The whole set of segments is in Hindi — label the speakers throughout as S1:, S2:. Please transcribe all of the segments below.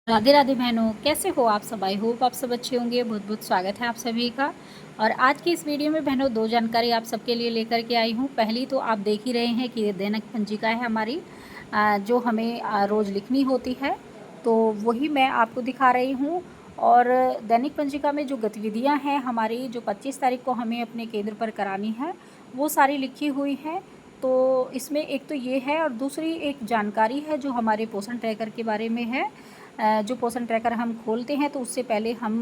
S1: राधे राधे बहनों, कैसे हो आप सब। आई होप आप सब अच्छे होंगे। बहुत बहुत स्वागत है आप सभी का। और आज की इस वीडियो में बहनों दो जानकारी आप सबके लिए लेकर के आई हूँ। पहली तो आप देख ही रहे हैं कि ये दैनिक पंजिका है हमारी, जो हमें रोज़ लिखनी होती है, तो वही मैं आपको दिखा रही हूँ। और दैनिक पंजिका में जो गतिविधियाँ हैं हमारी, जो 25 तारीख को हमें अपने केंद्र पर करानी है, वो सारी लिखी हुई हैं। तो इसमें एक तो ये है, और दूसरी एक जानकारी है जो हमारे पोषण ट्रैकर के बारे में है। जो पोषण ट्रैकर हम खोलते हैं तो उससे पहले हम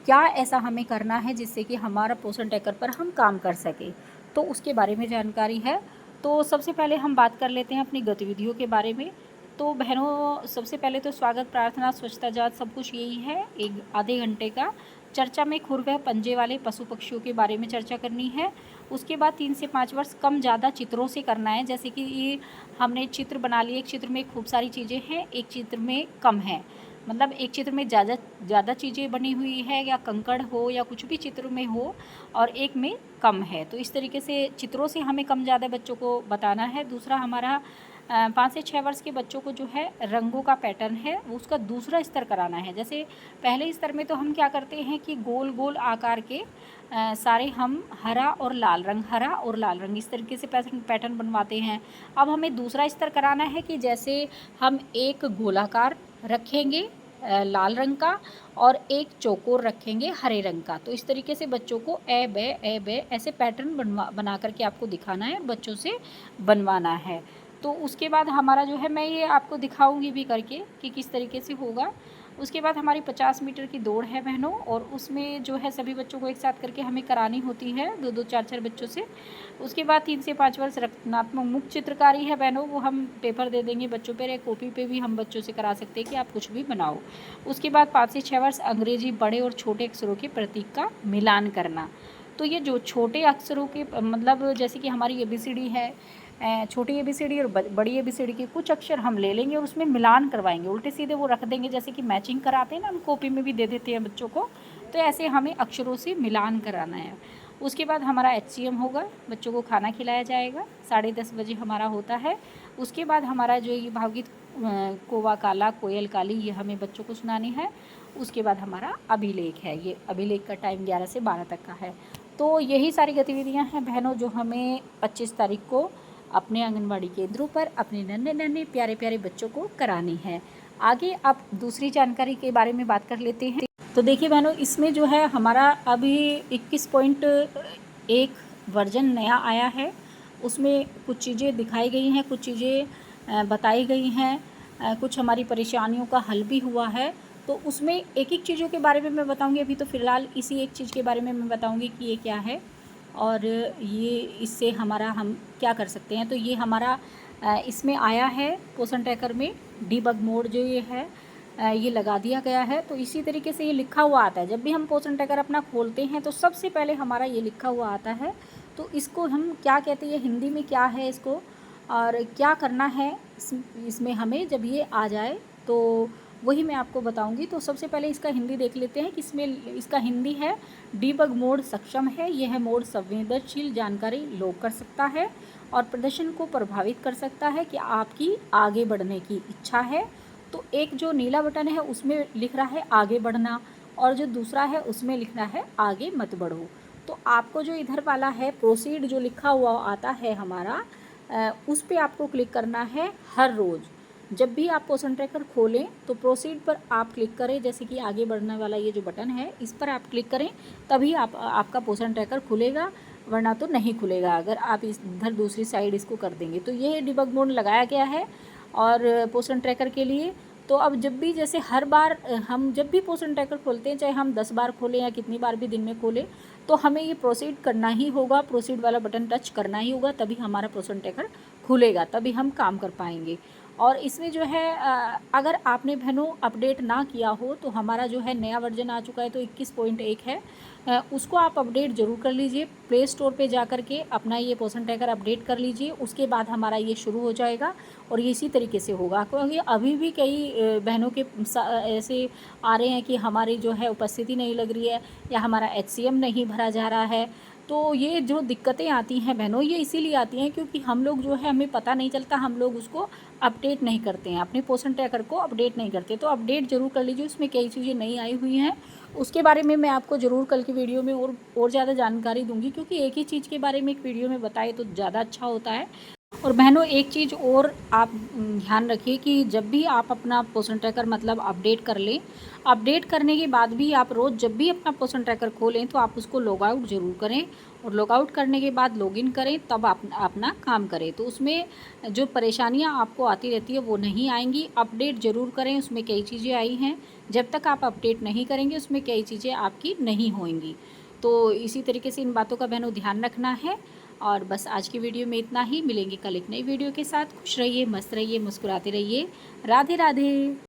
S1: क्या ऐसा हमें करना है जिससे कि हमारा पोषण ट्रैकर पर हम काम कर सकें, तो उसके बारे में जानकारी है। तो सबसे पहले हम बात कर लेते हैं अपनी गतिविधियों के बारे में। तो बहनों, सबसे पहले तो स्वागत, प्रार्थना, स्वच्छता जांच सब कुछ यही है। एक आधे घंटे का चर्चा में खुर व पंजे वाले पशु पक्षियों के बारे में चर्चा करनी है। उसके बाद 3 से 5 वर्ष कम ज़्यादा चित्रों से करना है। जैसे कि ये हमने चित्र बना लिए, एक चित्र में खूब सारी चीज़ें हैं, एक चित्र में कम है। मतलब एक चित्र में ज़्यादा चीज़ें बनी हुई है, या कंकड़ हो या कुछ भी चित्र में हो, और एक में कम है। तो इस तरीके से चित्रों से हमें कम ज़्यादा बच्चों को बताना है। दूसरा हमारा 5 से 6 वर्ष के बच्चों को जो है रंगों का पैटर्न है वो उसका दूसरा स्तर कराना है। जैसे पहले स्तर में तो हम क्या करते हैं कि गोल गोल आकार के सारे हम हरा और लाल रंग इस तरीके से पैटर्न बनवाते हैं। अब हमें दूसरा स्तर कराना है कि जैसे हम एक गोलाकार रखेंगे लाल रंग का, और एक चौकोर रखेंगे हरे रंग का। तो इस तरीके से बच्चों को ए बे ऐसे पैटर्न बना करके आपको दिखाना है, बच्चों से बनवाना है। तो उसके बाद हमारा जो है, मैं ये आपको दिखाऊंगी भी करके कि किस तरीके से होगा। उसके बाद हमारी 50 मीटर की दौड़ है बहनों, और उसमें जो है सभी बच्चों को एक साथ करके हमें करानी होती है, 2-2 4-4 बच्चों से। उसके बाद 3 से 5 वर्ष रचनात्मक मुक्त चित्रकारी है बहनों, वो हम पेपर दे देंगे बच्चों पर, या कॉपी पे भी हम बच्चों से करा सकते हैं कि आप कुछ भी बनाओ। उसके बाद 5 से 6 वर्ष अंग्रेजी बड़े और छोटे अक्षरों के प्रतीक का मिलान करना। तो ये जो छोटे अक्षरों के मतलब जैसे कि हमारी ABCD है, छोटी ABCD और बड़ी ABCD के कुछ अक्षर हम ले लेंगे और उसमें मिलान करवाएंगे, उल्टे सीधे वो रख देंगे, जैसे कि मैचिंग कराते हैं ना, हम कॉपी में भी दे देते हैं बच्चों को। तो ऐसे हमें अक्षरों से मिलान कराना है। उसके बाद हमारा HCM होगा, बच्चों को खाना खिलाया जाएगा, 10:30 बजे हमारा होता है। उसके बाद हमारा जो ये भावगीत कौवा काला कोयल काली, ये हमें बच्चों को सुनानी है। उसके बाद हमारा अभिलेख है, ये अभिलेख का टाइम 11 से 12 तक का है। तो यही सारी गतिविधियां हैं बहनों जो हमें 25 तारीख को अपने आंगनबाड़ी केंद्रों पर अपने नन्हे नन्हे प्यारे प्यारे बच्चों को करानी है। आगे अब दूसरी जानकारी के बारे में बात कर लेते हैं। तो देखिए बहनों, इसमें जो है हमारा अभी 21.1 वर्जन नया आया है। उसमें कुछ चीज़ें दिखाई गई हैं, कुछ चीज़ें बताई गई हैं, कुछ हमारी परेशानियों का हल भी हुआ है। तो उसमें एक एक चीज़ों के बारे में मैं बताऊंगी। अभी तो फ़िलहाल इसी एक चीज़ के बारे में मैं बताऊंगी कि ये क्या है, और ये इससे हमारा हम क्या कर सकते हैं। तो ये हमारा इसमें आया है पोषण ट्रैकर में डीबग मोड जो ये है, ये लगा दिया गया है। तो इसी तरीके से ये लिखा हुआ आता है, जब भी हम पोषण ट्रैकर अपना खोलते हैं तो सबसे पहले हमारा ये लिखा हुआ आता है। तो इसको हम क्या कहते हैं, हिंदी में क्या है इसको, और क्या करना है इसमें हमें जब ये आ जाए तो वही मैं आपको बताऊंगी। तो सबसे पहले इसका हिंदी देख लेते हैं कि इसमें इसका हिंदी है, डीबग मोड सक्षम है। यह है मोड संवेदनशील जानकारी लॉग कर सकता है और प्रदर्शन को प्रभावित कर सकता है कि आपकी आगे बढ़ने की इच्छा है। तो एक जो नीला बटन है उसमें लिख रहा है आगे बढ़ना, और जो दूसरा है उसमें लिख रहा है आगे मत बढ़ो। तो आपको जो इधर वाला है प्रोसीड जो लिखा हुआ आता है हमारा, उस पर आपको क्लिक करना है हर रोज़। जब भी आप पोषण ट्रैकर खोलें तो प्रोसीड पर आप क्लिक करें, जैसे कि आगे बढ़ने वाला ये जो बटन है इस पर आप क्लिक करें, तभी आपका पोषण ट्रैकर खुलेगा, वरना तो नहीं खुलेगा अगर आप इधर दूसरी साइड इसको कर देंगे। तो ये डिबग मोड लगाया गया है और पोषण ट्रैकर के लिए। तो अब जब भी जैसे हर बार हम जब भी पोषण ट्रैकर खोलते हैं, चाहे हम 10 बार खोलें या कितनी बार भी दिन में खोलें, तो हमें ये प्रोसीड करना ही होगा, प्रोसीड वाला बटन टच करना ही होगा, तभी हमारा पोषण ट्रैकर खुलेगा, तभी हम काम कर पाएंगे। और इसमें जो है अगर आपने बहनों अपडेट ना किया हो तो हमारा जो है नया वर्जन आ चुका है, तो 21.1 है, उसको आप अपडेट ज़रूर कर लीजिए। प्ले स्टोर पे जा कर के अपना ये पोषण ट्रैकर अपडेट कर लीजिए, उसके बाद हमारा ये शुरू हो जाएगा और ये इसी तरीके से होगा। क्योंकि अभी भी कई बहनों के ऐसे आ रहे हैं कि हमारी जो है उपस्थिति नहीं लग रही है, या हमारा HCM नहीं भरा जा रहा है। तो ये जो दिक्कतें आती हैं बहनों, ये इसीलिए आती हैं क्योंकि हम लोग जो है, हमें पता नहीं चलता, हम लोग उसको अपडेट नहीं करते हैं, अपने पोषण ट्रैकर को अपडेट नहीं करते, तो अपडेट ज़रूर कर लीजिए। उसमें कई चीज़ें नई आई हुई हैं, उसके बारे में मैं आपको ज़रूर कल की वीडियो में और ज़्यादा जानकारी दूंगी, क्योंकि एक ही चीज़ के बारे में एक वीडियो में बताए तो ज़्यादा अच्छा होता है। और बहनों, एक चीज़ और आप ध्यान रखिए कि जब भी आप अपना पोषण ट्रैकर मतलब अपडेट कर लें, अपडेट करने के बाद भी आप रोज़ जब भी अपना पोषण ट्रैकर खोलें तो आप उसको लॉग आउट ज़रूर करें, और लॉग आउट करने के बाद लॉगिन करें, तब आप अपना काम करें। तो उसमें जो परेशानियां आपको आती रहती है वो नहीं आएंगी। अपडेट ज़रूर करें, उसमें कई चीज़ें आई हैं, जब तक आप अपडेट नहीं करेंगे उसमें कई चीज़ें आपकी नहीं होंगी। तो इसी तरीके से इन बातों का बहनों ध्यान रखना है। और बस आज की वीडियो में इतना ही। मिलेंगे कल एक नई वीडियो के साथ। खुश रहिए, मस्त रहिए, मुस्कुराते रहिए। राधे राधे।